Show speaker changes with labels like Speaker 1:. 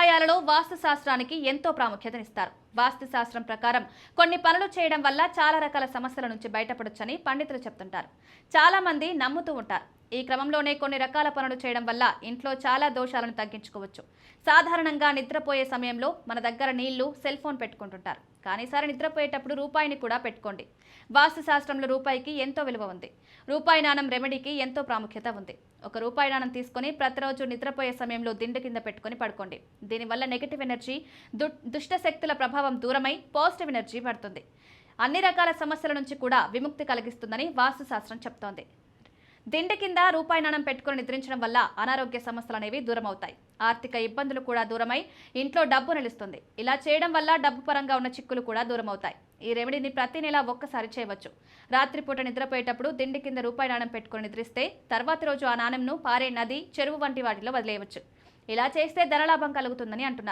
Speaker 1: ఆలయాలలో వాస్తు శాస్త్రానికి ఎంతో ప్రాముఖ్యతనిస్తారు. వాస్తు శాస్త్రం ప్రకారం కొన్ని పనులు చేయడం వల్ల చాలా రకాల సమస్యల నుంచి బయటపడొచ్చని పండితులు చెప్తుంటారు. చాలా మంది నమ్ముతూ ఉంటారు. ఈ క్రమంలోనే కొన్ని రకాల పనులు చేయడం వల్ల ఇంట్లో చాలా దోషాలను తగ్గించుకోవచ్చు. సాధారణంగా నిద్రపోయే సమయంలో మన దగ్గర నీళ్లు, సెల్ ఫోన్ పెట్టుకుంటుంటారు. కానీ ఈసారి నిద్రపోయేటప్పుడు రూపాయిని కూడా పెట్టుకోండి. వాస్తు శాస్త్రంలో రూపాయికి ఎంతో విలువ ఉంది. రూపాయి నాణం రెమెడీకి ఎంతో ప్రాముఖ్యత ఉంది. ఒక రూపాయి నాణం తీసుకుని ప్రతిరోజు నిద్రపోయే సమయంలో దిండు కింద పెట్టుకుని పడుకోండి. దీనివల్ల నెగిటివ్ ఎనర్జీ, దుష్ట శక్తుల ప్రభావం దూరమై పాజిటివ్ ఎనర్జీ పడుతుంది. అన్ని రకాల సమస్యల నుంచి కూడా విముక్తి కలిగిస్తుందని వాస్తు శాస్త్రం చెప్తోంది. దిండు కింద రూపాయి నాణం పెట్టుకుని నిద్రించడం వల్ల అనారోగ్య సమస్యలు అనేవి దూరం అవుతాయి. ఆర్థిక ఇబ్బందులు కూడా దూరమై ఇంట్లో డబ్బు నిలుస్తుంది. ఇలా చేయడం వల్ల డబ్బు పరంగా ఉన్న చిక్కులు కూడా దూరం అవుతాయి. ఈ రెమెడీని ప్రతి నెల ఒక్కసారి చేయవచ్చు. రాత్రిపూట నిద్రపోయేటప్పుడు దిండు కింద రూపాయి నాణం పెట్టుకుని నిద్రిస్తే తర్వాతి రోజు ఆ నాణంను పారే నది, చెరువు వంటి వాటిలో వదిలేయవచ్చు. ఇలా చేస్తే ధనలాభం కలుగుతుందని అంటున్నారు.